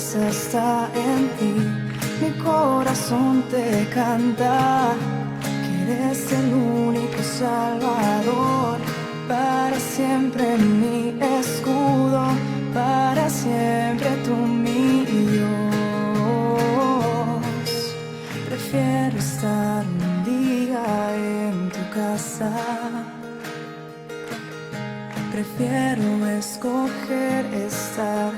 fuerza está en ti, mi corazón te canta, que eres el único Salvador, para siempre mi escudo, para siempre tú mi Dios. Prefiero estar un día en tu casa, prefiero escoger estar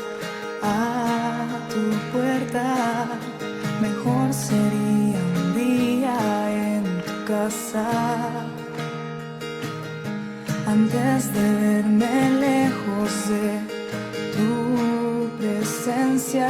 a tu puerta. Mejor sería un día en tu casa antes de verme lejos de tu presencia.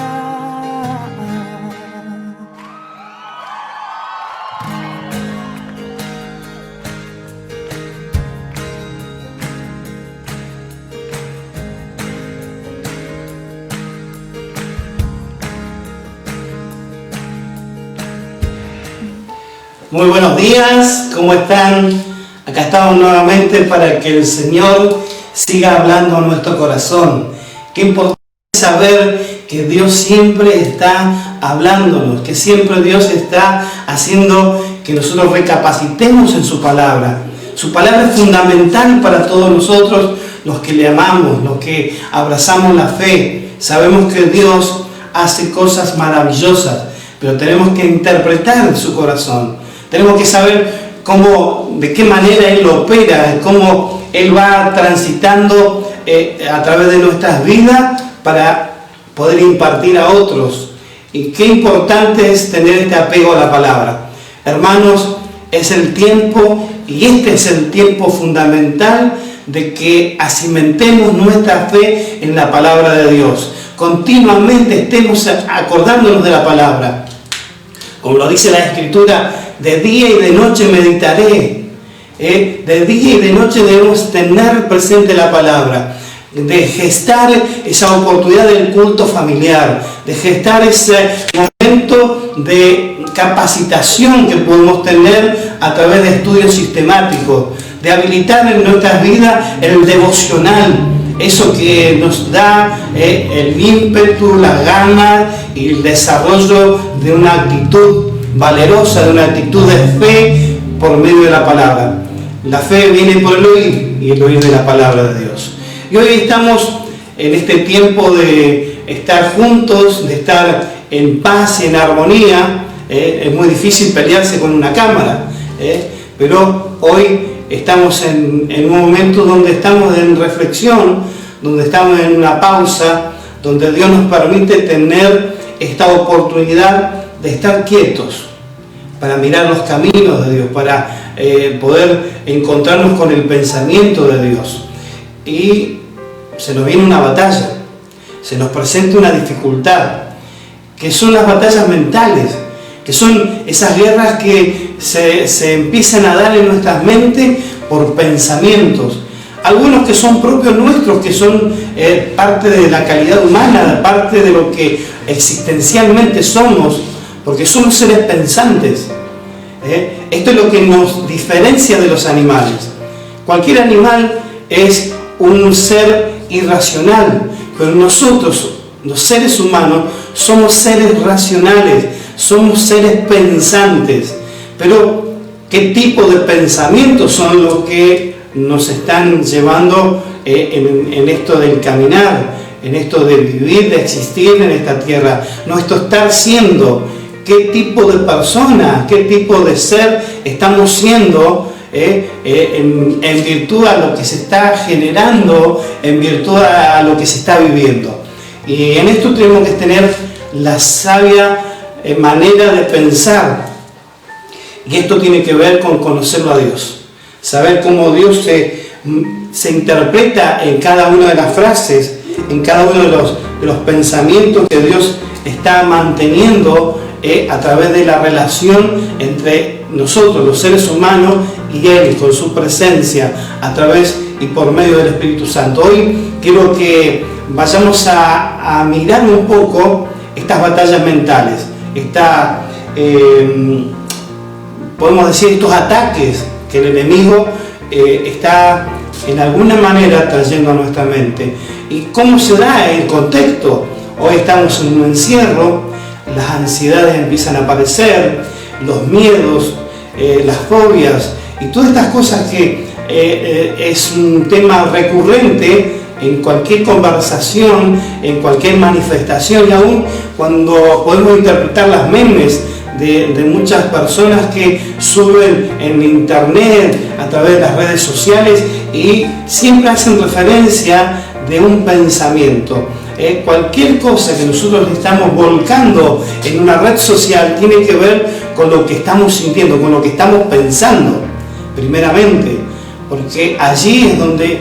Muy buenos días, ¿cómo están? Acá estamos nuevamente para que el Señor siga hablando a nuestro corazón. Qué importante saber que Dios siempre está hablándonos, que siempre Dios está haciendo que nosotros recapacitemos en su palabra. Su palabra es fundamental para todos nosotros, los que le amamos, los que abrazamos la fe. Sabemos que Dios hace cosas maravillosas, pero tenemos que interpretar su corazón. Tenemos que saber de qué manera Él opera, cómo Él va transitando a través de nuestras vidas para poder impartir a otros. Y qué importante es tener este apego a la palabra. Hermanos, es el tiempo, y este es el tiempo fundamental de que acimentemos nuestra fe en la palabra de Dios. Continuamente estemos acordándonos de la palabra. Como lo dice la Escritura, de día y de noche meditaré. De día y de noche debemos tener presente la palabra, de gestar esa oportunidad del culto familiar, de gestar ese momento de capacitación que podemos tener a través de estudios sistemáticos, de habilitar en nuestras vidas el devocional, eso que nos da el ímpetu, las ganas y el desarrollo de una actitud valerosa, de una actitud de fe por medio de la palabra. La fe viene por el oír, y el oír de la palabra de Dios. Y hoy estamos en este tiempo de estar juntos, de estar en paz y en armonía. Es muy difícil pelearse con una cámara, pero hoy estamos en un momento donde estamos en reflexión, donde estamos en una pausa, donde Dios nos permite tener esta oportunidad de estar quietos, para mirar los caminos de Dios, para poder encontrarnos con el pensamiento de Dios. Y se nos viene una batalla, se nos presenta una dificultad, que son las batallas mentales, que son esas guerras que se empiezan a dar en nuestras mentes por pensamientos. Algunos que son propios nuestros, que son parte de la calidad humana, parte de lo que existencialmente somos, porque somos seres pensantes. Esto es lo que nos diferencia de los animales. Cualquier animal es un ser irracional, pero nosotros, los seres humanos, somos seres racionales, somos seres pensantes. Pero, ¿qué tipo de pensamientos son los que nos están llevando en esto del caminar, en esto de vivir, de existir en esta tierra? Nuestro estar siendo, qué tipo de persona, qué tipo de ser estamos siendo en virtud a lo que se está generando, en virtud a lo que se está viviendo. Y en esto tenemos que tener la sabia manera de pensar. Y esto tiene que ver con conocerlo a Dios. Saber cómo Dios se interpreta en cada una de las frases, en cada uno de los pensamientos que Dios está manteniendo a través de la relación entre nosotros, los seres humanos, y Él, con su presencia, a través y por medio del Espíritu Santo. Hoy quiero que vayamos a mirar un poco estas batallas mentales, podemos decir, estos ataques que el enemigo está en alguna manera trayendo a nuestra mente. ¿Y cómo se da el contexto? hoy estamos en un encierro, las ansiedades empiezan a aparecer, los miedos, las fobias y todas estas cosas que es un tema recurrente en cualquier conversación, en cualquier manifestación, y aún cuando podemos interpretar las memes de muchas personas que suben en internet a través de las redes sociales y siempre hacen referencia de un pensamiento. Cualquier cosa que nosotros estamos volcando en una red social tiene que ver con lo que estamos sintiendo, con lo que estamos pensando, primeramente, porque allí es donde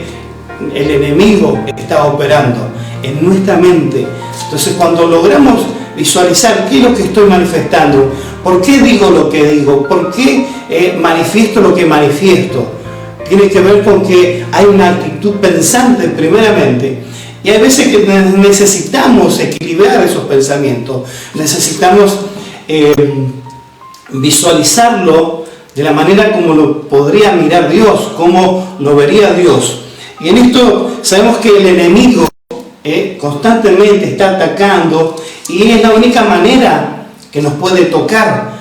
el enemigo está operando, en nuestra mente. Entonces, cuando logramos visualizar qué es lo que estoy manifestando, por qué digo lo que digo, por qué manifiesto lo que manifiesto, tiene que ver con que hay una actitud pensante primeramente. Y hay veces que necesitamos equilibrar esos pensamientos, necesitamos visualizarlo de la manera como lo podría mirar Dios, como lo vería Dios. Y en esto sabemos que el enemigo constantemente está atacando y es la única manera que nos puede tocar.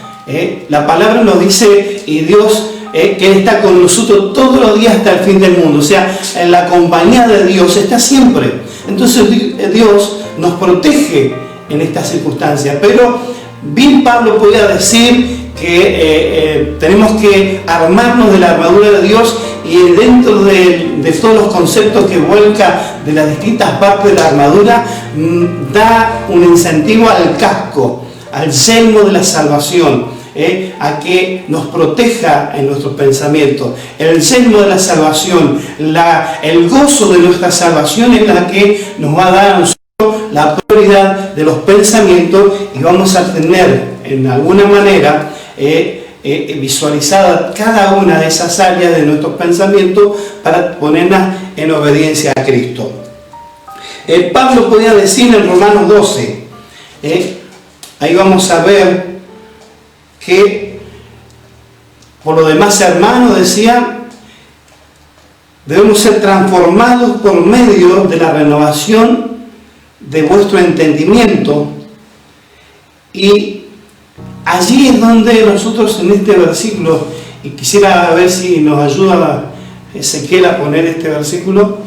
La palabra nos dice, y Dios, que Él está con nosotros todos los días hasta el fin del mundo. O sea, en la compañía de Dios está siempre. Entonces Dios nos protege en estas circunstancias. Pero bien Pablo podía decir que tenemos que armarnos de la armadura de Dios, y dentro de todos los conceptos que vuelca de las distintas partes de la armadura, da un incentivo al casco, al yelmo de la salvación, a que nos proteja en nuestros pensamientos. El yelmo de la salvación, el gozo de nuestra salvación es la que nos va a dar a nosotros la prioridad de los pensamientos, y vamos a tener en alguna manera visualizada cada una de esas áreas de nuestros pensamientos para ponerlas en obediencia a Cristo. Pablo podía decir en Romanos 12, ahí vamos a ver que por lo demás, hermanos, decía, debemos ser transformados por medio de la renovación de vuestro entendimiento. Y allí es donde nosotros en este versículo, y quisiera ver si nos ayuda Ezequiel a poner este versículo,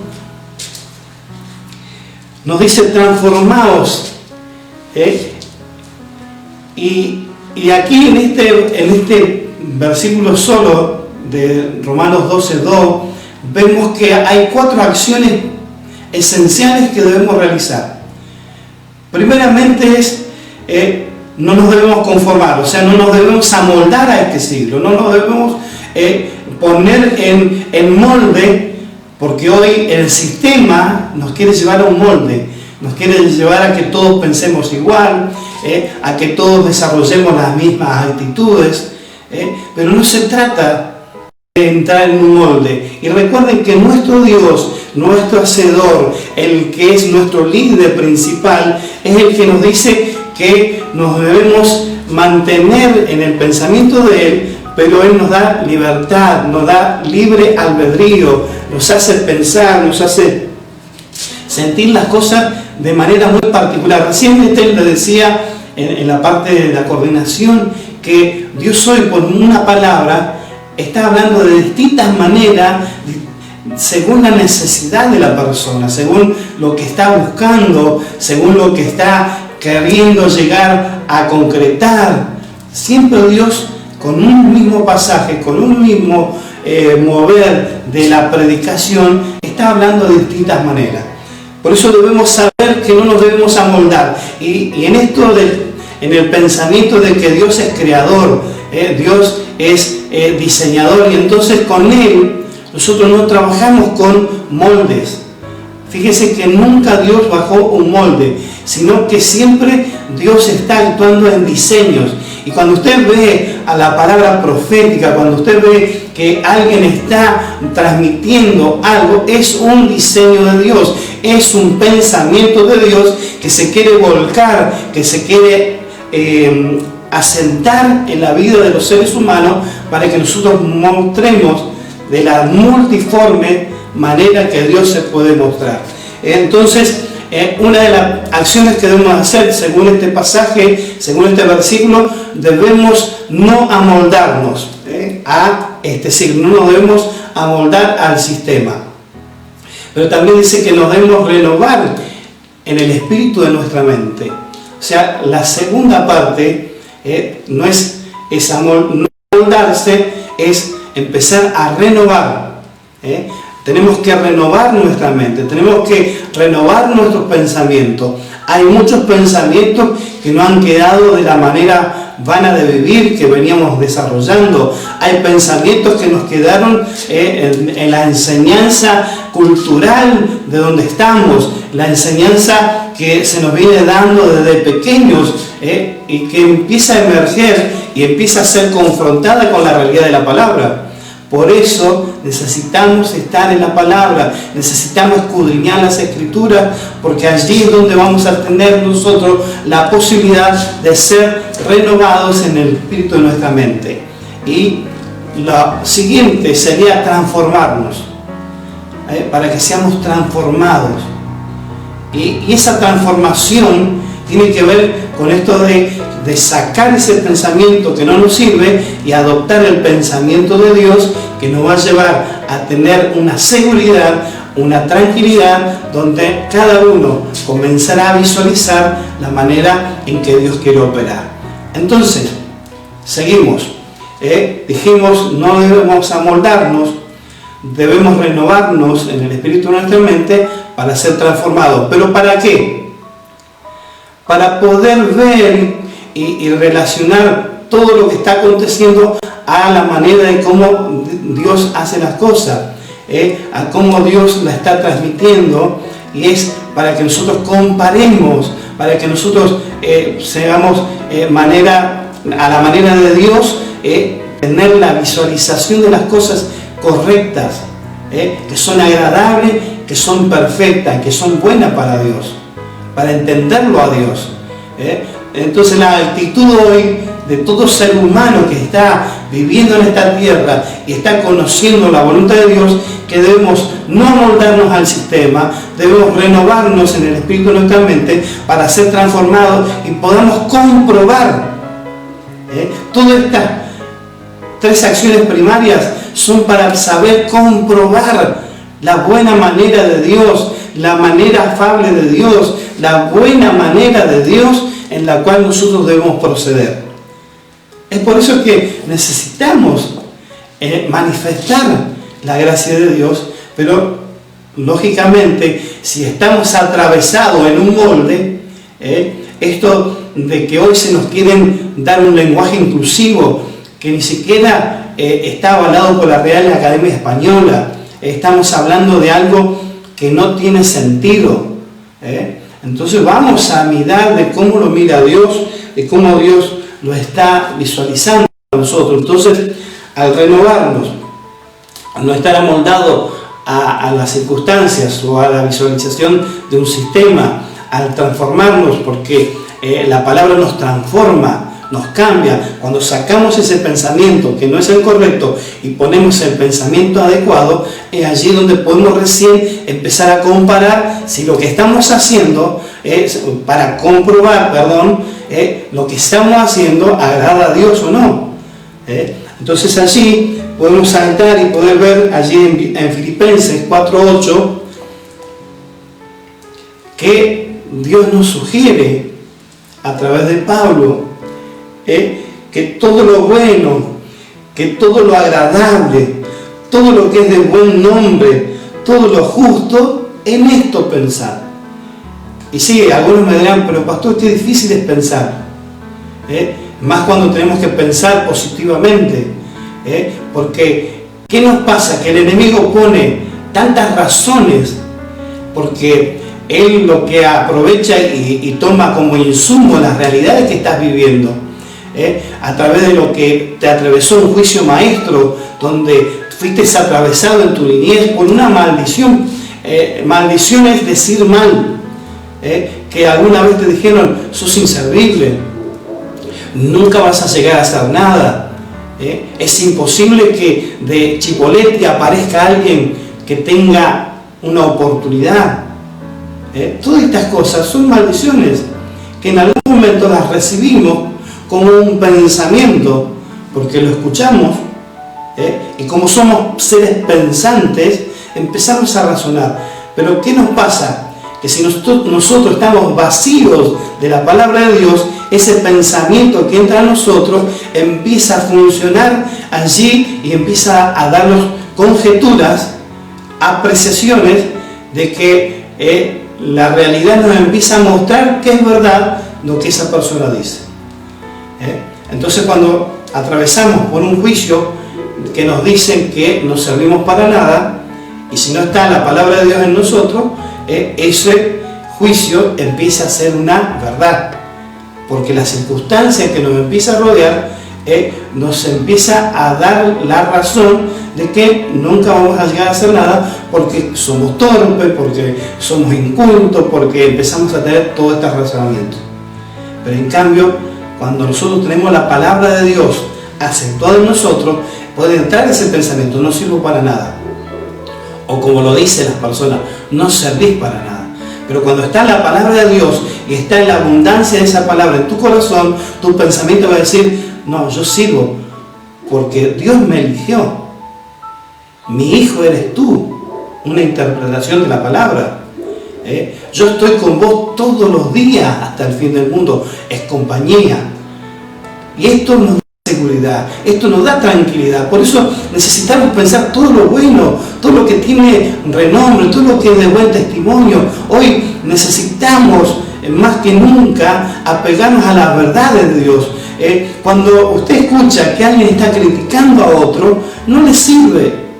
nos dice transformaos. Y aquí en este versículo solo de Romanos 12:2 vemos que hay 4 acciones esenciales que debemos realizar. Primeramente es no nos debemos conformar, o sea, no nos debemos amoldar a este siglo, no nos debemos poner en molde, porque hoy el sistema nos quiere llevar a un molde, nos quiere llevar a que todos pensemos igual, a que todos desarrollemos las mismas actitudes, pero no se trata de entrar en un molde. Y recuerden que nuestro Dios, nuestro Hacedor, el que es nuestro líder principal, es el que nos dice que nos debemos mantener en el pensamiento de Él, pero Él nos da libertad, nos da libre albedrío, nos hace pensar, nos hace sentir las cosas de manera muy particular. Recién Estel le decía en la parte de la coordinación que Dios hoy por una palabra está hablando de distintas maneras según la necesidad de la persona, según lo que está buscando, según lo que está queriendo llegar a concretar. Siempre Dios con un mismo pasaje, con un mismo mover de la predicación, está hablando de distintas maneras. Por eso debemos saber que no nos debemos amoldar. Y en esto, en el pensamiento de que Dios es creador, Dios es diseñador, y entonces con Él nosotros no trabajamos con moldes. Fíjese que nunca Dios bajó un molde, sino que siempre Dios está actuando en diseños. Y cuando usted ve a la palabra profética, cuando usted ve que alguien está transmitiendo algo, es un diseño de Dios, es un pensamiento de Dios que se quiere volcar, que se quiere asentar en la vida de los seres humanos, para que nosotros mostremos de la multiforme manera que Dios se puede mostrar. Entonces, una de las acciones que debemos hacer, según este pasaje, según este versículo, debemos no amoldarnos a este siglo, no nos debemos amoldar al sistema. Pero también dice que nos debemos renovar en el espíritu de nuestra mente. O sea, la segunda parte no es no amoldarse, es empezar a renovar. Tenemos que renovar nuestra mente, tenemos que renovar nuestros pensamientos. Hay muchos pensamientos que no han quedado de la manera vana de vivir que veníamos desarrollando. Hay pensamientos que nos quedaron en la enseñanza cultural de donde estamos, la enseñanza que se nos viene dando desde pequeños y que empieza a emerger y empieza a ser confrontada con la realidad de la palabra. Por eso necesitamos estar en la palabra, necesitamos escudriñar las Escrituras, porque allí es donde vamos a tener nosotros la posibilidad de ser renovados en el espíritu de nuestra mente. Y lo siguiente sería transformarnos, para que seamos transformados. Y esa transformación tiene que ver con esto de sacar ese pensamiento que no nos sirve y adoptar el pensamiento de Dios, que nos va a llevar a tener una seguridad, una tranquilidad, donde cada uno comenzará a visualizar la manera en que Dios quiere operar. Entonces, seguimos. Dijimos, no debemos amoldarnos, debemos renovarnos en el espíritu de nuestra mente para ser transformados. ¿Pero para qué? Para poder ver y relacionar todo lo que está aconteciendo a la manera de cómo Dios hace las cosas, a cómo Dios la está transmitiendo, y es para que nosotros comparemos, para que nosotros seamos a la manera de Dios, tener la visualización de las cosas correctas, que son agradables, que son perfectas, que son buenas para Dios, para entenderlo a Dios. Entonces la actitud hoy de todo ser humano que está viviendo en esta tierra y está conociendo la voluntad de Dios, que debemos no amoldarnos al sistema, debemos renovarnos en el espíritu de nuestra mente para ser transformados y podamos comprobar. Todas estas tres acciones primarias son para saber comprobar la buena manera de Dios, la manera afable de Dios, la buena manera de Dios en la cual nosotros debemos proceder. Es por eso que necesitamos manifestar la gracia de Dios, pero lógicamente si estamos atravesados en un molde, esto de que hoy se nos quieren dar un lenguaje inclusivo que ni siquiera está avalado por la Real Academia Española, estamos hablando de algo que no tiene sentido. Entonces vamos a mirar de cómo lo mira Dios, de cómo Dios lo está visualizando a nosotros. Entonces, al renovarnos, al no estar amoldado a las circunstancias o a la visualización de un sistema, al transformarnos, porque la palabra nos transforma, nos cambia. Cuando sacamos ese pensamiento que no es el correcto y ponemos el pensamiento adecuado, es allí donde podemos recién empezar a comparar si lo que estamos haciendo para comprobar, lo que estamos haciendo agrada a Dios o no. Entonces allí podemos saltar y poder ver allí en Filipenses 4:8 que Dios nos sugiere a través de Pablo que todo lo bueno, que todo lo agradable, todo lo que es de buen nombre, todo lo justo, en esto pensar. Y sí, algunos me dirán, pero pastor, qué difícil es pensar, más cuando tenemos que pensar positivamente, porque ¿qué nos pasa? Que el enemigo pone tantas razones, porque él lo que aprovecha y toma como insumo las realidades que estás viviendo, a través de lo que te atravesó un juicio maestro, donde fuiste atravesado en tu niñez por una maldición. Maldición es decir mal, que alguna vez te dijeron, sos inservible, nunca vas a llegar a hacer nada, es imposible que de Chipolete aparezca alguien que tenga una oportunidad. Todas estas cosas son maldiciones que en algún momento las recibimos como un pensamiento, porque lo escuchamos, y como somos seres pensantes, empezamos a razonar. Pero ¿qué nos pasa? Que si nosotros estamos vacíos de la palabra de Dios, ese pensamiento que entra a nosotros empieza a funcionar allí y empieza a darnos conjeturas, apreciaciones de que la realidad nos empieza a mostrar que es verdad lo que esa persona dice. Entonces, cuando atravesamos por un juicio que nos dicen que no servimos para nada, y si no está la palabra de Dios en nosotros, ese juicio empieza a ser una verdad, porque la circunstancia que nos empieza a rodear nos empieza a dar la razón de que nunca vamos a llegar a hacer nada, porque somos torpes, porque somos incultos, porque empezamos a tener todo este razonamiento. Pero en cambio, cuando nosotros tenemos la palabra de Dios acentuada en nosotros, puede entrar ese pensamiento: no sirvo para nada. O como lo dicen las personas, no servís para nada. Pero cuando está la palabra de Dios y está en la abundancia de esa palabra en tu corazón, tu pensamiento va a decir: no, yo sirvo porque Dios me eligió. Mi hijo eres tú. Una interpretación de la palabra. Yo estoy con vos todos los días hasta el fin del mundo. Es compañía. Y esto nos da seguridad, esto nos da tranquilidad. Por eso necesitamos pensar todo lo bueno, todo lo que tiene renombre, todo lo que es de buen testimonio. Hoy necesitamos más que nunca apegarnos a las verdades de Dios. Cuando usted escucha que alguien está criticando a otro, no le sirve.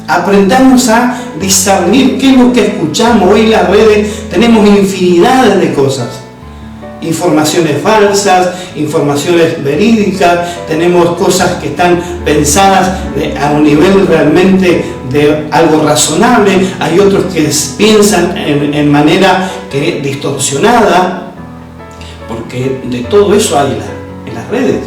Aprendamos a discernir qué es lo que escuchamos. Hoy en las redes tenemos infinidades de cosas. Informaciones falsas, informaciones verídicas, tenemos cosas que están pensadas a un nivel realmente de algo razonable, hay otros que piensan en manera distorsionada, porque de todo eso hay en las redes.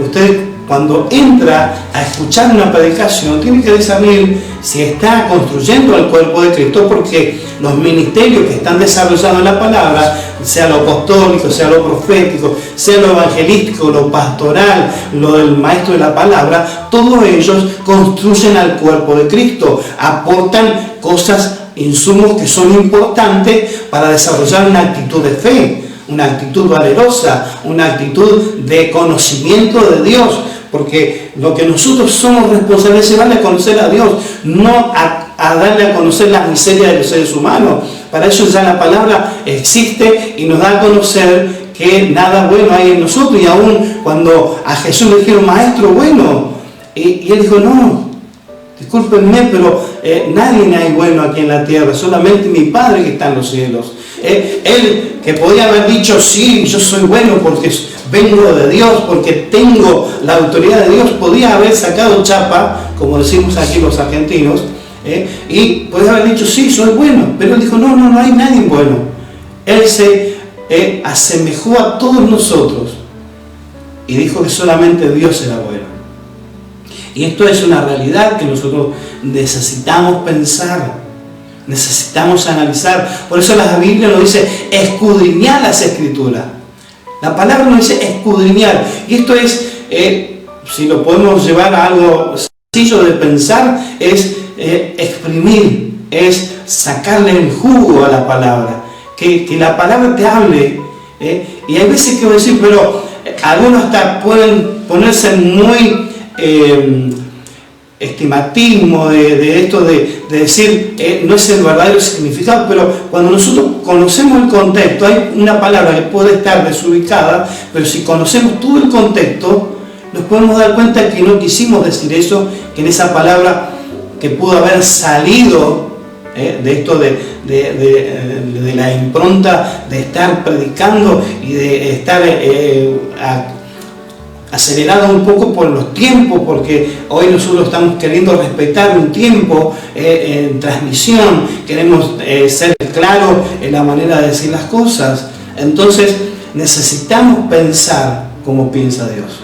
Usted, cuando entra a escuchar una predicación, tiene que discernir si está construyendo el cuerpo de Cristo, porque los ministerios que están desarrollando en la palabra, sea lo apostólico, sea lo profético, sea lo evangelístico, lo pastoral, lo del maestro de la palabra, todos ellos construyen al cuerpo de Cristo, aportan cosas, insumos que son importantes para desarrollar una actitud de fe, una actitud valerosa, una actitud de conocimiento de Dios, porque lo que nosotros somos responsables es darle a conocer a Dios, no a darle a conocer las miserias de los seres humanos. Para eso ya la palabra existe y nos da a conocer que nada bueno hay en nosotros. Y aún cuando a Jesús le dijeron: maestro bueno, y él dijo: no, discúlpenme, pero nadie hay bueno aquí en la tierra, solamente mi Padre que está en los cielos. Él, que podía haber dicho: sí, yo soy bueno porque vengo de Dios, porque tengo la autoridad de Dios, podía haber sacado chapa, como decimos aquí los argentinos, y podía haber dicho: sí, soy bueno. Pero él dijo: no hay nadie bueno. Él se asemejó a todos nosotros y dijo que solamente Dios era bueno. Y esto es una realidad que nosotros necesitamos pensar, necesitamos analizar. Por eso la Biblia nos dice: escudriñar las Escrituras. La palabra nos dice escudriñar. Y esto es, si lo podemos llevar a algo sencillo de pensar, es exprimir, es sacarle el jugo a la palabra. Que la palabra te hable. Y hay veces que voy a decir, pero algunos hasta pueden ponerse muy estimatismo de esto de decir no es el verdadero significado, pero cuando nosotros conocemos el contexto, hay una palabra que puede estar desubicada, pero si conocemos todo el contexto, nos podemos dar cuenta que no quisimos decir eso, que en esa palabra que pudo haber salido de esto de la impronta de estar predicando y de estar acelerado un poco por los tiempos, porque hoy nosotros estamos queriendo respetar un tiempo en transmisión, queremos ser claros en la manera de decir las cosas. Entonces necesitamos pensar como piensa Dios.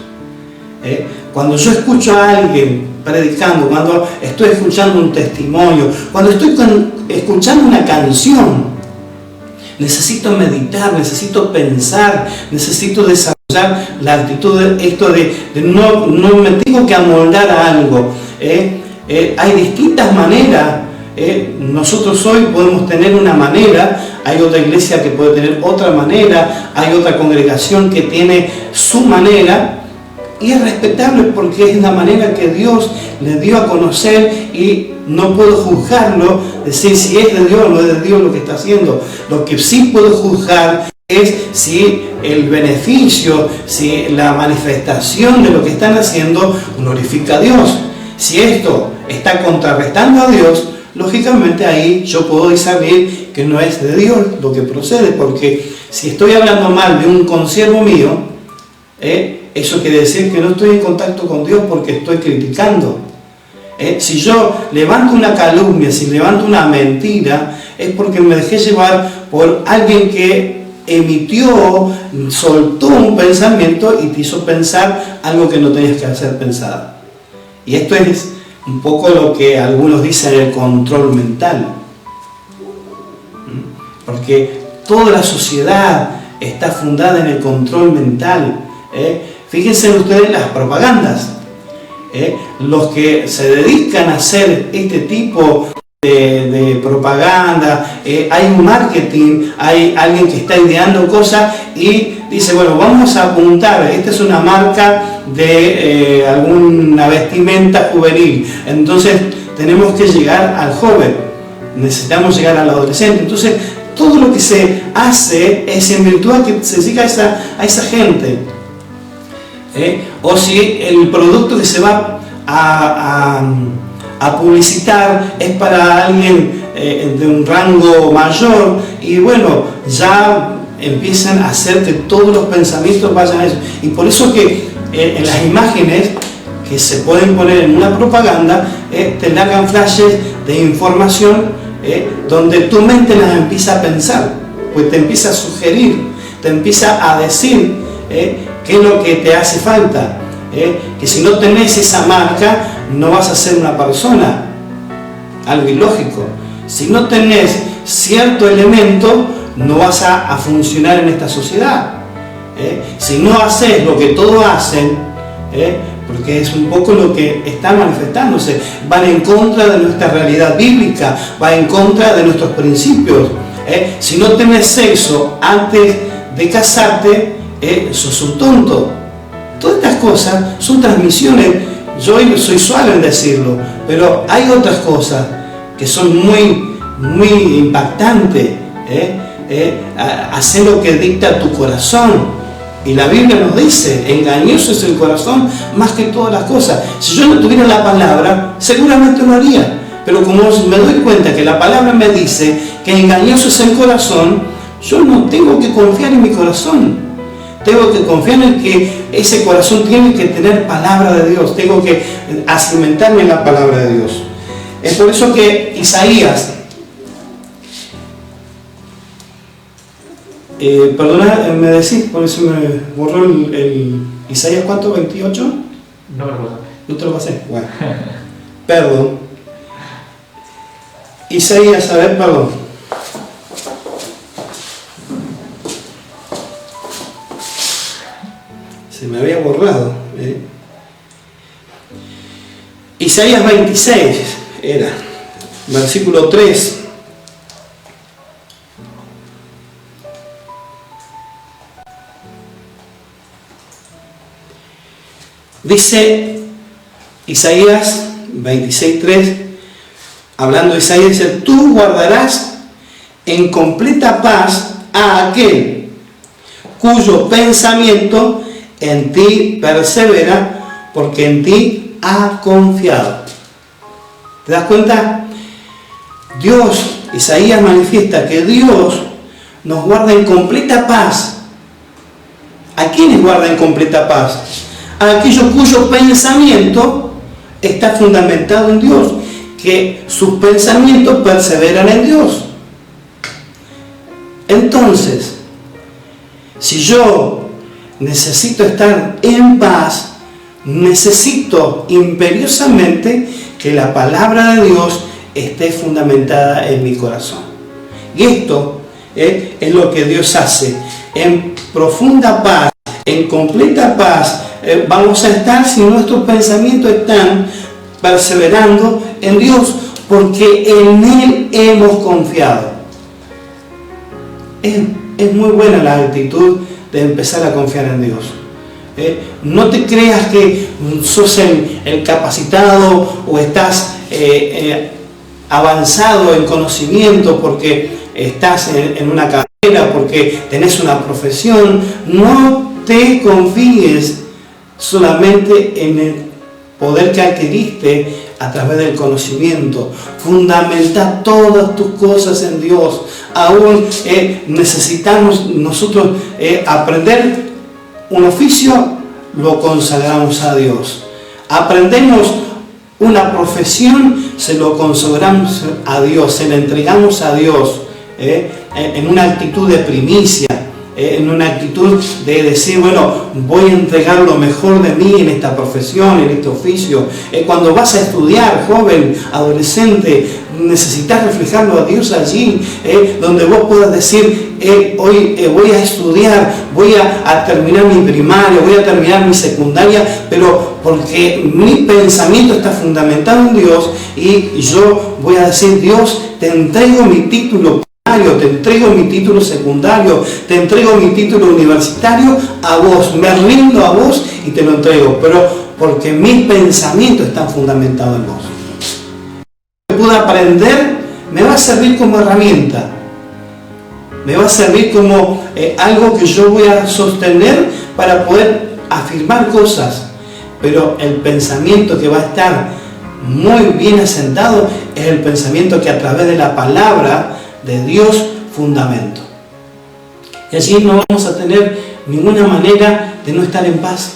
cuando yo escucho a alguien predicando, cuando estoy escuchando un testimonio, cuando estoy escuchando una canción, necesito meditar, necesito pensar, necesito desarrollar la actitud de no me tengo que amoldar a algo. Hay distintas maneras. Nosotros hoy podemos tener una manera, hay otra iglesia que puede tener otra manera, hay otra congregación que tiene su manera, y es respetable porque es la manera que Dios le dio a conocer y no puedo juzgarlo, decir si es de Dios o no es de Dios lo que está haciendo. Lo que sí puedo juzgar es si el beneficio, si la manifestación de lo que están haciendo glorifica a Dios. Si esto está contrarrestando a Dios, lógicamente ahí yo puedo discernir que no es de Dios lo que procede, porque si estoy hablando mal de un consiervo mío, eso quiere decir que no estoy en contacto con Dios porque estoy criticando. Si yo levanto una calumnia, si levanto una mentira, es porque me dejé llevar por alguien que emitió, soltó un pensamiento y te hizo pensar algo que no tenías que hacer pensar. Y esto es un poco lo que algunos dicen el control mental. Porque toda la sociedad está fundada en el control mental. Fíjense ustedes las propagandas. Los que se dedican a hacer este tipo de propaganda, hay un marketing, hay alguien que está ideando cosas y dice, bueno, vamos a apuntar, esta es una marca de alguna vestimenta juvenil, entonces tenemos que llegar al joven, necesitamos llegar al adolescente, entonces todo lo que se hace es en virtud a que se siga a esa gente. O si el producto que se va a publicitar es para alguien de un rango mayor, y bueno, ya empiezan a hacer que todos los pensamientos vayan a eso. Y por eso que en las imágenes que se pueden poner en una propaganda, te largan flashes de información donde tu mente las empieza a pensar, pues te empieza a sugerir, te empieza a decir qué es lo que te hace falta. Que si no tenés esa marca no vas a ser una persona, algo ilógico. Si no tenés cierto elemento no vas a funcionar en esta sociedad. Si no haces lo que todos hacen, porque es un poco lo que está manifestándose, van en contra de nuestra realidad bíblica, va en contra de nuestros principios. Si no tenés sexo antes de casarte, sos un tonto. Todas estas cosas son transmisiones. Yo soy suave en decirlo, pero hay otras cosas que son muy impactantes. Hacer lo que dicta tu corazón. Y la Biblia nos dice, engañoso es el corazón más que todas las cosas. Si yo no tuviera la palabra, seguramente lo haría. Pero como me doy cuenta que la palabra me dice que engañoso es el corazón, yo no tengo que confiar en mi corazón. Tengo que confiar en que ese corazón tiene que tener palabra de Dios. Tengo que cimentarme en la palabra de Dios. Es por eso que Isaías, perdona, me decís, por eso me borró el Isaías, ¿cuánto? ¿28? No me lo pasé. ¿No te lo pasé? Bueno, perdón. Isaías, a ver, perdón. Se me había borrado. Isaías 26 era, versículo 3. Dice Isaías 26:3, hablando de Isaías, dice: tú guardarás en completa paz a aquel cuyo pensamiento en ti persevera, porque en ti ha confiado. ¿Te das cuenta? Dios, Isaías manifiesta que Dios nos guarda en completa paz. ¿A quiénes guarda en completa paz? A aquellos cuyo pensamiento está fundamentado en Dios, que sus pensamientos perseveran en Dios. Entonces, si yo necesito estar en paz, necesito imperiosamente que la palabra de Dios esté fundamentada en mi corazón. Y esto es lo que Dios hace. En profunda paz, en completa paz, vamos a estar si nuestros pensamientos están perseverando en Dios, porque en Él hemos confiado. Es muy buena la actitud de empezar a confiar en Dios. No te creas que sos el capacitado o estás avanzado en conocimiento porque estás en una carrera, porque tenés una profesión. No te confíes solamente en el poder que adquiriste a través del conocimiento. Fundamenta todas tus cosas en Dios. Aún necesitamos nosotros aprender un oficio, lo consagramos a Dios. Aprendemos una profesión, se lo consagramos a Dios, se le entregamos a Dios, en una actitud de primicia, en una actitud de decir, bueno, voy a entregar lo mejor de mí en esta profesión, en este oficio. Cuando vas a estudiar, joven, adolescente, necesitas reflejarlo a Dios allí, donde vos puedas decir, hoy voy a estudiar, voy a terminar mi primaria, voy a terminar mi secundaria, pero porque mi pensamiento está fundamentado en Dios, y yo voy a decir, Dios, te entrego mi título, te entrego mi título secundario, te entrego mi título universitario a vos, me rindo a vos y te lo entrego, pero porque mis pensamientos están fundamentados en vos. Lo que pueda aprender me va a servir como herramienta, me va a servir como algo que yo voy a sostener para poder afirmar cosas, pero el pensamiento que va a estar muy bien asentado es el pensamiento que a través de la palabra de Dios fundamento. Y allí no vamos a tener ninguna manera de no estar en paz,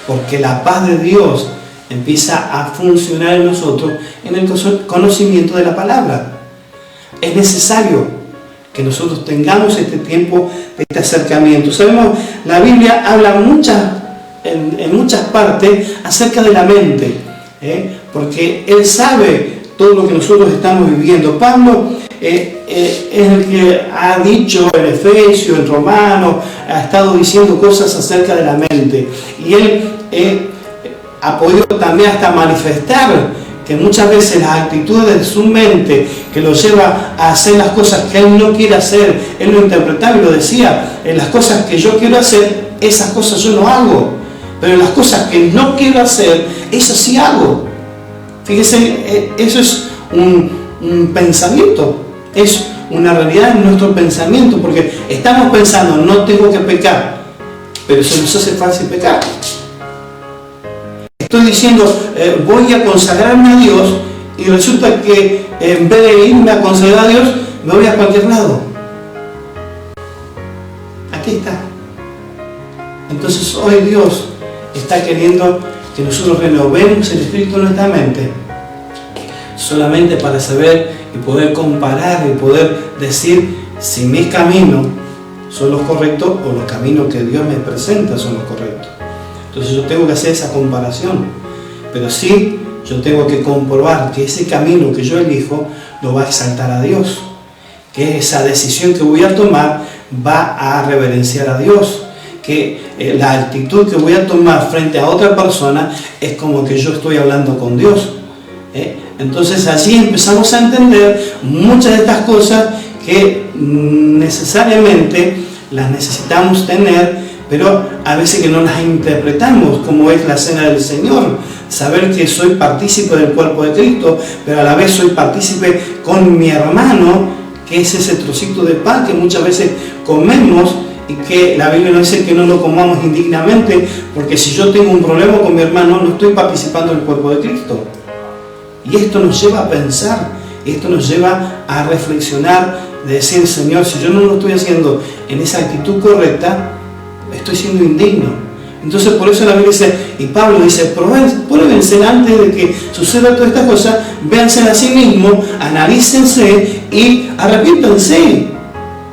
porque la paz de Dios empieza a funcionar en nosotros en el conocimiento de la palabra. Es necesario que nosotros tengamos este tiempo de este acercamiento. Sabemos, la Biblia habla en muchas partes acerca de la mente, porque Él sabe todo lo que nosotros estamos viviendo. Pablo es el que ha dicho en Efesios, en Romanos, ha estado diciendo cosas acerca de la mente. Y él ha podido también hasta manifestar que muchas veces las actitudes de su mente que lo lleva a hacer las cosas que él no quiere hacer, él lo interpretaba y lo decía, en las cosas que yo quiero hacer, esas cosas yo no hago, pero en las cosas que no quiero hacer, esas sí hago. Fíjese, eso es un pensamiento, es una realidad en nuestro pensamiento, porque estamos pensando, no tengo que pecar, pero se nos hace fácil pecar. Estoy diciendo, voy a consagrarme a Dios, y resulta que en vez de irme a consagrar a Dios, me voy a cualquier lado. Aquí está. Entonces hoy Dios está queriendo que nosotros renovemos el espíritu de nuestra mente, solamente para saber y poder comparar y poder decir si mis caminos son los correctos o los caminos que Dios me presenta son los correctos. Entonces yo tengo que hacer esa comparación, pero sí yo tengo que comprobar que ese camino que yo elijo lo va a exaltar a Dios, que esa decisión que voy a tomar va a reverenciar a Dios, que la actitud que voy a tomar frente a otra persona es como que yo estoy hablando con Dios. Entonces así empezamos a entender muchas de estas cosas que necesariamente las necesitamos tener, pero a veces que no las interpretamos, como es la cena del Señor. Saber que soy partícipe del cuerpo de Cristo, pero a la vez soy partícipe con mi hermano, que es ese trocito de pan que muchas veces comemos, y que la Biblia nos dice que no lo comamos indignamente, porque si yo tengo un problema con mi hermano, no estoy participando del cuerpo de Cristo. Y esto nos lleva a pensar, esto nos lleva a reflexionar, de decir, Señor, si yo no lo estoy haciendo en esa actitud correcta, estoy siendo indigno. Entonces por eso la Biblia dice, y Pablo dice, pruébense antes de que suceda todas estas cosas, véanse a sí mismos, analícense y arrepiéntanse.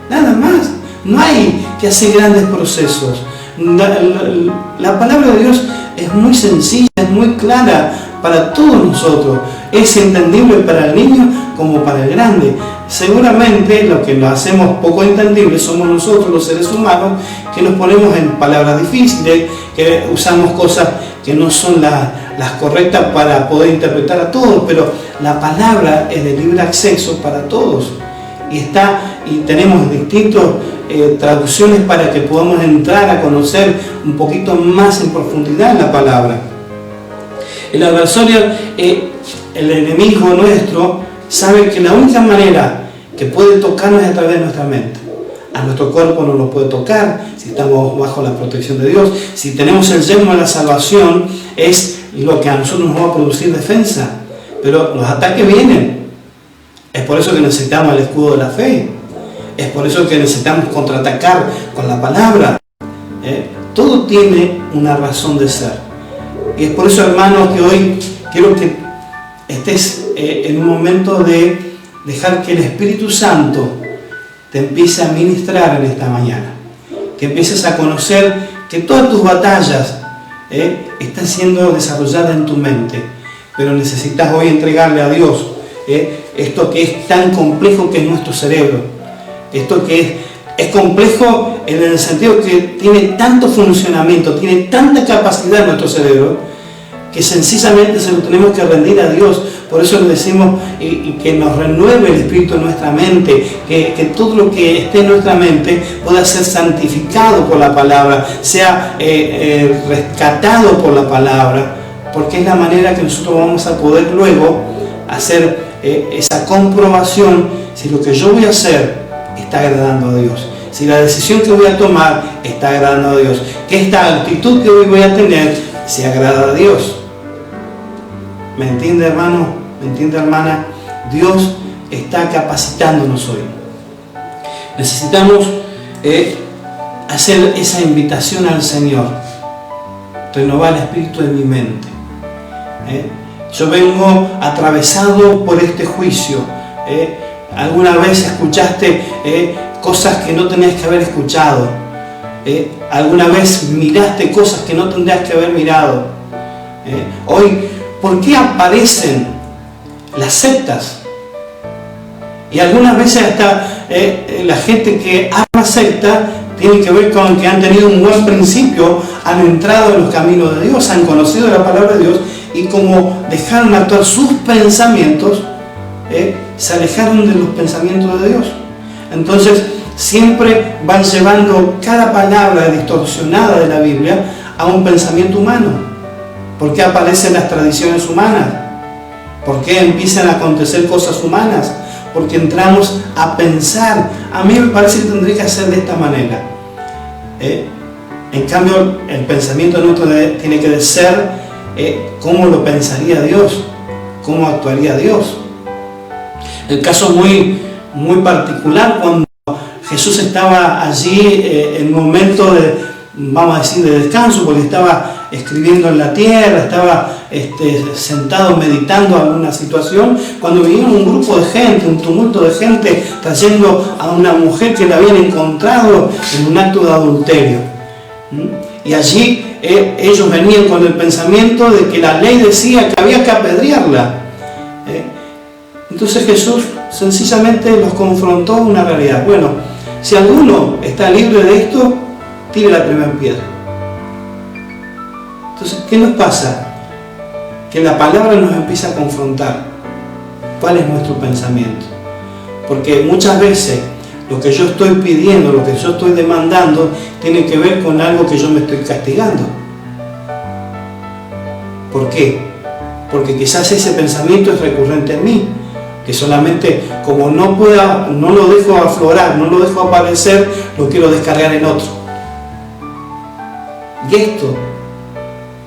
Nada más. No hay que hacer grandes procesos. La palabra de Dios es muy sencilla, es muy clara para todos nosotros. Es entendible para el niño como para el grande. Seguramente lo que lo hacemos poco entendible somos nosotros, los seres humanos, que nos ponemos en palabras difíciles, que usamos cosas que no son las correctas para poder interpretar a todos, pero la palabra es de libre acceso para todos. Y tenemos distintas traducciones para que podamos entrar a conocer un poquito más en profundidad la palabra. El adversario, el enemigo nuestro, sabe que la única manera que puede tocarnos es a través de nuestra mente. A nuestro cuerpo no lo puede tocar si estamos bajo la protección de Dios. Si tenemos el yelmo de la salvación, es lo que a nosotros nos va a producir defensa. Pero los ataques vienen. Es por eso que necesitamos el escudo de la fe. Es por eso que necesitamos contraatacar con la palabra. Todo tiene una razón de ser. Y es por eso, hermanos, que hoy quiero que estés en un momento de dejar que el Espíritu Santo te empiece a ministrar en esta mañana. Que empieces a conocer que todas tus batallas están siendo desarrolladas en tu mente. Pero necesitas hoy entregarle a Dios esto que es tan complejo que es nuestro cerebro. Esto que es complejo en el sentido que tiene tanto funcionamiento, tiene tanta capacidad nuestro cerebro, que sencillamente se lo tenemos que rendir a Dios. Por eso le decimos y que nos renueve el Espíritu en nuestra mente, que todo lo que esté en nuestra mente pueda ser santificado por la palabra, sea rescatado por la palabra, porque es la manera que nosotros vamos a poder luego hacer esa comprobación si lo que yo voy a hacer está agradando a Dios, si la decisión que voy a tomar está agradando a Dios, que esta actitud que hoy voy a tener se agrada a Dios. ¿Me entiende, hermano? ¿Me entiende, hermana? Dios está capacitándonos hoy. Necesitamos hacer esa invitación al Señor, renovar el espíritu de mi mente. Yo vengo atravesado por este juicio. ¿Alguna vez escuchaste cosas que no tenías que haber escuchado? ¿Alguna vez miraste cosas que no tendrías que haber mirado? Hoy, ¿por qué aparecen las sectas? Y algunas veces hasta la gente que arma secta tiene que ver con que han tenido un buen principio, han entrado en los caminos de Dios, han conocido la palabra de Dios, y como dejaron actuar sus pensamientos, se alejaron de los pensamientos de Dios. Entonces siempre van llevando cada palabra distorsionada de la Biblia a un pensamiento humano. ¿Por qué aparecen las tradiciones humanas? ¿Por qué empiezan a acontecer cosas humanas? Porque entramos a pensar. A mí me parece que tendría que ser de esta manera. En cambio, el pensamiento nuestro tiene que ser cómo lo pensaría Dios, cómo actuaría Dios. El caso muy particular, cuando Jesús estaba allí en un momento de, vamos a decir, de descanso, porque estaba escribiendo en la tierra, estaba sentado meditando alguna situación, cuando vino un grupo de gente, un tumulto de gente trayendo a una mujer que la habían encontrado en un acto de adulterio. Y allí ellos venían con el pensamiento de que la ley decía que había que apedrearla. Entonces Jesús sencillamente los confrontó a una realidad. Bueno, si alguno está libre de esto, tire la primera piedra. Entonces, ¿qué nos pasa? Que la palabra nos empieza a confrontar. ¿Cuál es nuestro pensamiento? Porque muchas veces lo que yo estoy pidiendo, lo que yo estoy demandando, tiene que ver con algo que yo me estoy castigando. ¿Por qué? Porque quizás ese pensamiento es recurrente en mí, que solamente como no lo dejo aflorar, no lo dejo aparecer, lo quiero descargar en otro. Y esto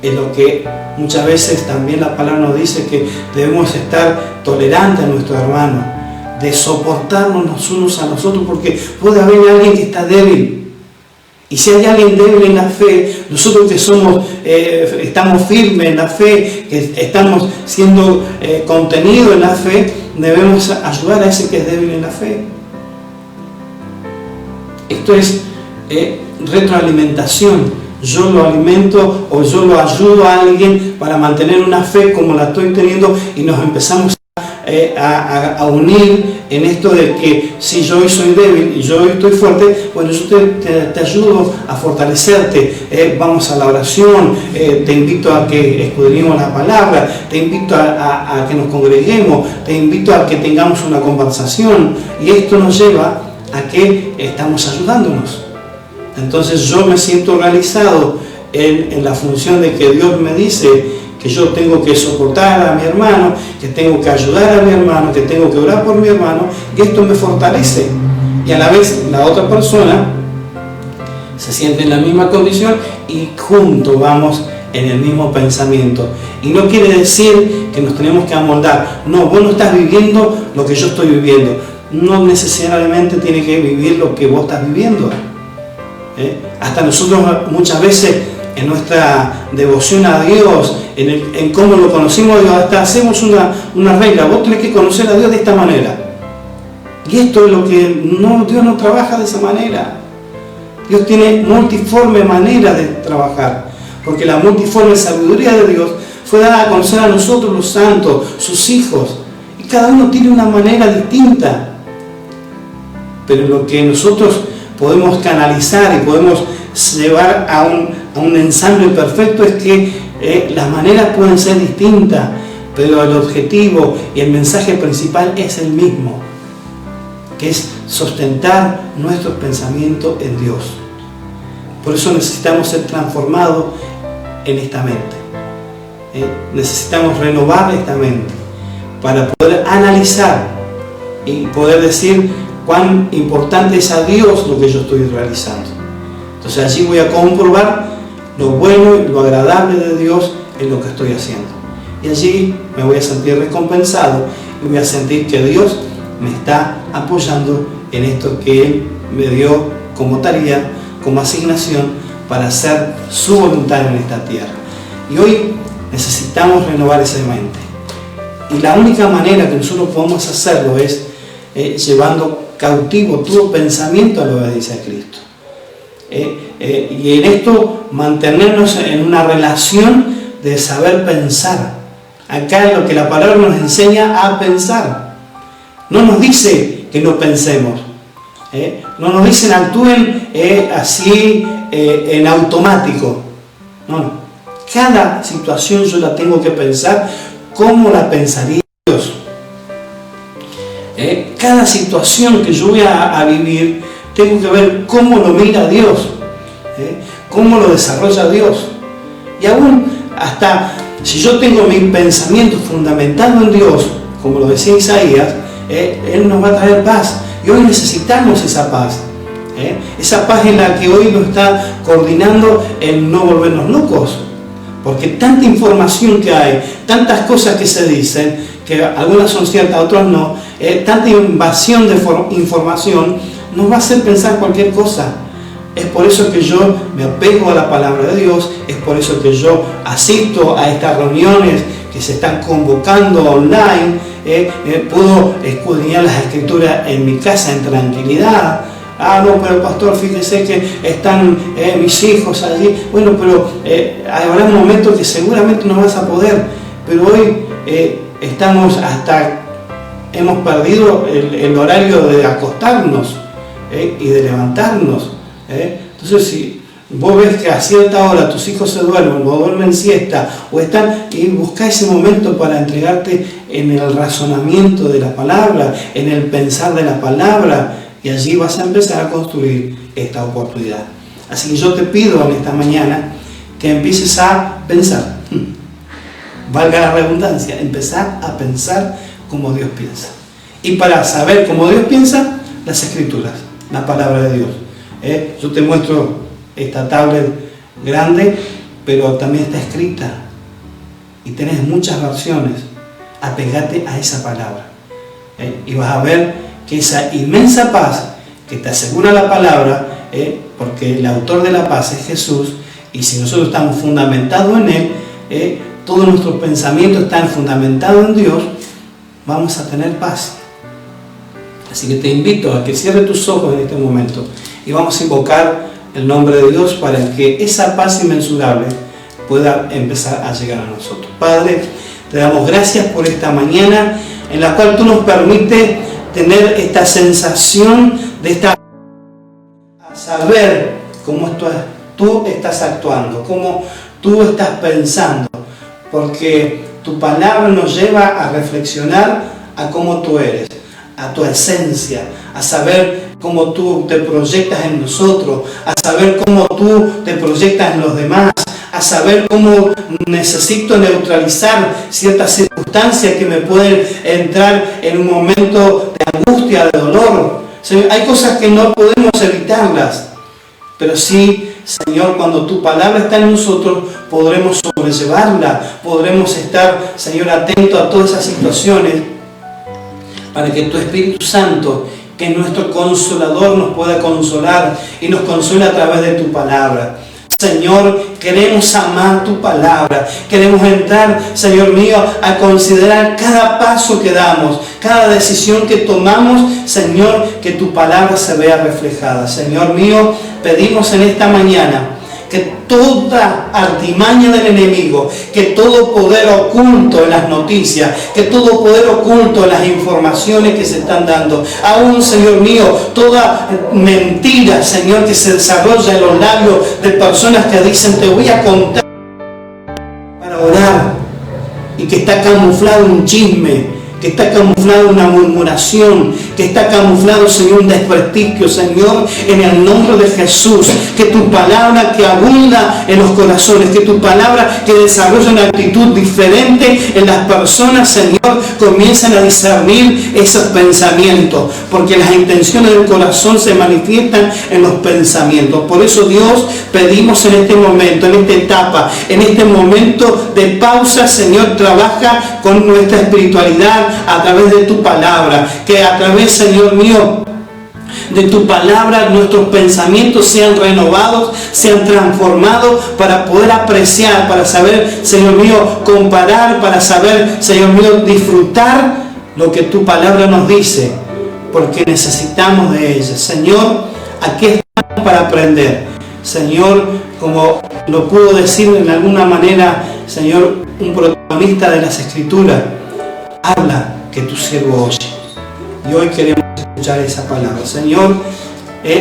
es lo que muchas veces también la palabra nos dice, que debemos estar tolerantes a nuestros hermanos, de soportarnos los unos a los otros, porque puede haber alguien que está débil. Y si hay alguien débil en la fe, nosotros que estamos firmes en la fe, que estamos siendo contenidos en la fe, debemos ayudar a ese que es débil en la fe. Esto es retroalimentación. yo lo alimento o yo lo ayudo a alguien para mantener una fe como la estoy teniendo, y nos empezamos a unir en esto de que si yo hoy soy débil y yo hoy estoy fuerte, bueno, yo te ayudo a fortalecerte. Vamos a la oración, te invito a que escudriñemos la palabra, te invito a que nos congreguemos, te invito a que tengamos una conversación, y esto nos lleva a que estamos ayudándonos. Entonces yo me siento realizado en la función de que Dios me dice que yo tengo que soportar a mi hermano, que tengo que ayudar a mi hermano, que tengo que orar por mi hermano, y esto me fortalece. Y a la vez la otra persona se siente en la misma condición y juntos vamos en el mismo pensamiento. Y no quiere decir que nos tenemos que amoldar. No, vos no estás viviendo lo que yo estoy viviendo. No necesariamente tiene que vivir lo que vos estás viviendo. Hasta nosotros muchas veces en nuestra devoción a Dios, en cómo lo conocimos a Dios, hasta hacemos una regla: vos tenés que conocer a Dios de esta manera. Y esto es lo que Dios no trabaja de esa manera. Dios tiene multiforme manera de trabajar, porque la multiforme sabiduría de Dios fue dada a conocer a nosotros los santos, sus hijos, y cada uno tiene una manera distinta. Pero lo que nosotros podemos canalizar y podemos llevar a un ensamble perfecto es que las maneras pueden ser distintas, pero el objetivo y el mensaje principal es el mismo, que es sustentar nuestros pensamientos en Dios. Por eso necesitamos ser transformados en esta mente. Necesitamos renovar esta mente para poder analizar y poder decir cuán importante es a Dios lo que yo estoy realizando. Entonces allí voy a comprobar lo bueno y lo agradable de Dios en lo que estoy haciendo. Y allí me voy a sentir recompensado y voy a sentir que Dios me está apoyando en esto que Él me dio como tarea, como asignación para hacer su voluntad en esta tierra. Y hoy necesitamos renovar esa mente. Y la única manera que nosotros podemos hacerlo es llevando cautivo todo pensamiento a la obediencia a Cristo. Y en esto mantenernos en una relación de saber pensar. Acá es lo que la palabra nos enseña a pensar. No nos dice que no pensemos. No nos dicen actúen así en automático. No. Cada situación yo la tengo que pensar como la pensaría Dios. Cada situación que yo voy a vivir, tengo que ver cómo lo mira Dios, cómo lo desarrolla Dios. Y aún hasta si yo tengo mi pensamiento fundamentado en Dios, como lo decía Isaías, Él nos va a traer paz. Y hoy necesitamos esa paz. Esa paz es la que hoy nos está coordinando en no volvernos locos. Porque tanta información que hay, tantas cosas que se dicen, que algunas son ciertas, otras no, tanta invasión de información nos va a hacer pensar cualquier cosa. Es por eso que yo me apego a la palabra de Dios, es por eso que yo asisto a estas reuniones que se están convocando online, puedo escudriñar las escrituras en mi casa en tranquilidad. Ah, no, pero pastor, fíjese que están mis hijos allí. Bueno, pero habrá un momento que seguramente no vas a poder, pero hoy hemos perdido el horario de acostarnos y de levantarnos. Entonces, si vos ves que a cierta hora tus hijos se duermen o duermen siesta o están, y busca ese momento para entregarte en el razonamiento de la palabra, en el pensar de la palabra, y allí vas a empezar a construir esta oportunidad. Así que yo te pido en esta mañana que empieces a pensar, valga la redundancia, empezar a pensar como Dios piensa. Y para saber cómo Dios piensa, las Escrituras, la palabra de Dios. Yo te muestro esta tablet grande, pero también está escrita y tenés muchas versiones. Apegate a esa palabra y vas a ver que esa inmensa paz que te asegura la palabra, porque el autor de la paz es Jesús, y si nosotros estamos fundamentados en Él, todos nuestros pensamientos están fundamentados en Dios, vamos a tener paz. Así que te invito a que cierres tus ojos en este momento y vamos a invocar el nombre de Dios para que esa paz inmensurable pueda empezar a llegar a nosotros. Padre, te damos gracias por esta mañana en la cual tú nos permites tener esta sensación de estar a saber cómo tú estás actuando, cómo tú estás pensando, porque tu palabra nos lleva a reflexionar a cómo tú eres, a tu esencia, a saber cómo tú te proyectas en nosotros, a saber cómo tú te proyectas en los demás, a saber cómo necesito neutralizar ciertas circunstancias que me pueden entrar en un momento de angustia, de dolor. Hay cosas que no podemos evitarlas, pero sí, Señor, cuando tu palabra está en nosotros, podremos sobrellevarla, podremos estar, Señor, atentos a todas esas situaciones, para que tu Espíritu Santo, que es nuestro consolador, nos pueda consolar y nos consuela a través de tu palabra. Señor, queremos amar tu palabra, queremos entrar, Señor mío, a considerar cada paso que damos, cada decisión que tomamos, Señor, que tu palabra se vea reflejada. Señor mío, pedimos en esta mañana que toda artimaña del enemigo, que todo poder oculto en las noticias, que todo poder oculto en las informaciones que se están dando, aún, Señor mío, toda mentira, Señor, que se desarrolla en los labios de personas que dicen te voy a contar para orar, y que está camuflado un chisme, que está camuflado una murmuración, que está camuflado, Señor, un desprestigio, Señor, en el nombre de Jesús. Que tu palabra que abunda en los corazones, que tu palabra que desarrolla una actitud diferente en las personas, Señor, comiencen a discernir esos pensamientos, porque las intenciones del corazón se manifiestan en los pensamientos. Por eso, Dios, pedimos en este momento, en esta etapa, en este momento de pausa, Señor, trabaja con nuestra espiritualidad a través de tu palabra, que a través, Señor mío, de tu palabra nuestros pensamientos sean renovados, sean transformados para poder apreciar, para saber, Señor mío, comparar, para saber, Señor mío, disfrutar lo que tu palabra nos dice, porque necesitamos de ella. Señor, aquí estamos para aprender. Señor, como lo pudo decir en alguna manera, Señor, un protagonista de las Escrituras, habla que tu siervo oye. Y hoy queremos escuchar esa palabra. Señor,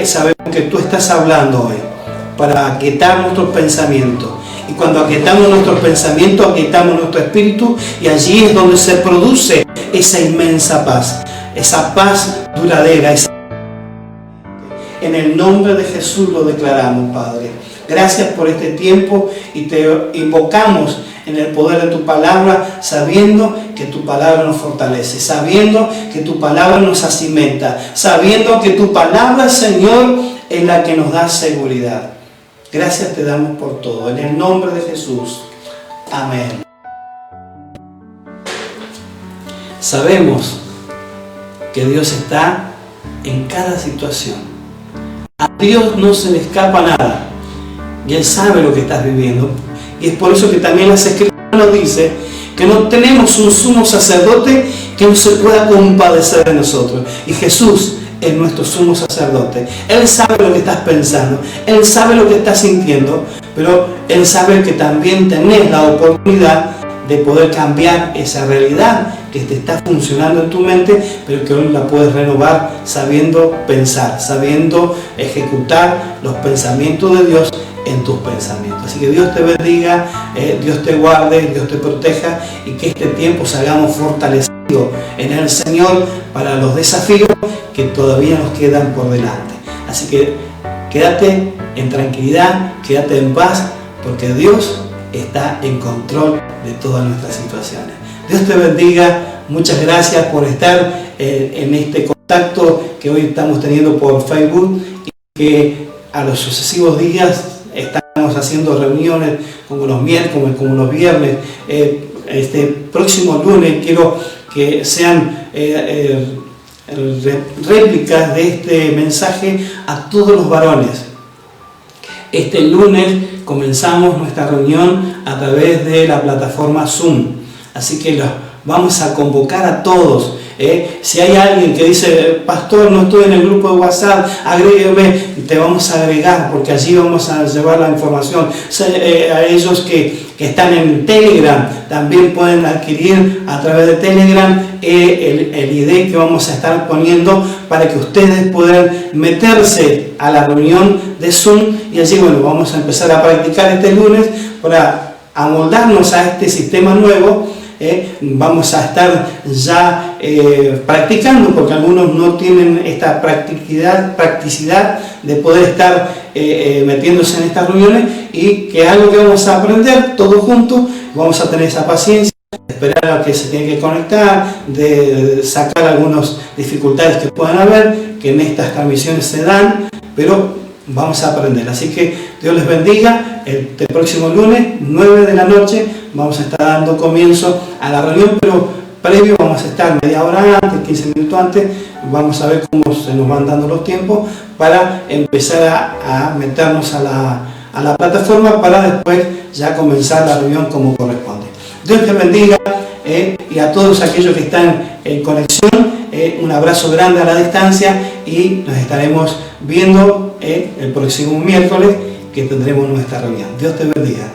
sabemos que tú estás hablando hoy para aquietar nuestros pensamientos. Y cuando aquietamos nuestros pensamientos, aquietamos nuestro espíritu, y allí es donde se produce esa inmensa paz duradera. En el nombre de Jesús lo declaramos, Padre. Gracias por este tiempo y te invocamos en el poder de tu palabra, sabiendo que tu palabra nos fortalece, sabiendo que tu palabra nos acimenta, sabiendo que tu palabra, Señor, es la que nos da seguridad. Gracias te damos por todo. En el nombre de Jesús. Amén. Sabemos que Dios está en cada situación. A Dios no se le escapa nada. Y Él sabe lo que estás viviendo. Y es por eso que también las Escrituras nos dice que no tenemos un sumo sacerdote que no se pueda compadecer de nosotros. Y Jesús es nuestro sumo sacerdote. Él sabe lo que estás pensando, Él sabe lo que estás sintiendo, pero Él sabe que también tenés la oportunidad de poder cambiar esa realidad que te está funcionando en tu mente, pero que hoy la puedes renovar sabiendo pensar, sabiendo ejecutar los pensamientos de Dios en tus pensamientos. Así que Dios te bendiga, Dios te guarde, Dios te proteja, y que este tiempo salgamos fortalecidos en el Señor para los desafíos que todavía nos quedan por delante. Así que quédate en tranquilidad, quédate en paz, porque Dios está en control de todas nuestras situaciones. Dios te bendiga, muchas gracias por estar en este contacto que hoy estamos teniendo por Facebook, y que a los sucesivos días estamos haciendo reuniones como los miércoles, como los viernes. Este próximo lunes quiero que sean réplicas de este mensaje a todos los varones. Este lunes comenzamos nuestra reunión a través de la plataforma Zoom, así que los vamos a convocar a todos Si hay alguien que dice, pastor, no estoy en el grupo de WhatsApp, agrégueme, te vamos a agregar, porque allí vamos a llevar la información. A ellos que están en Telegram, también pueden adquirir a través de Telegram el ID que vamos a estar poniendo para que ustedes puedan meterse a la reunión de Zoom, y allí, bueno, vamos a empezar a practicar este lunes para amoldarnos a este sistema nuevo. Vamos a estar ya practicando, porque algunos no tienen esta practicidad de poder estar metiéndose en estas reuniones, y que es algo que vamos a aprender todos juntos. Vamos a tener esa paciencia, esperar a que se tiene que conectar, de sacar algunas dificultades que puedan haber, que en estas transmisiones se dan, pero vamos a aprender. Así que Dios les bendiga. El próximo lunes, 9 de la noche, vamos a estar dando comienzo a la reunión, pero previo vamos a estar media hora antes, 15 minutos antes. Vamos a ver cómo se nos van dando los tiempos para empezar a meternos a la plataforma, para después ya comenzar la reunión como corresponde. Dios te bendiga, y a todos aquellos que están en conexión, un abrazo grande a la distancia, y nos estaremos viendo el próximo miércoles, que tendremos nuestra reunión. Dios te bendiga.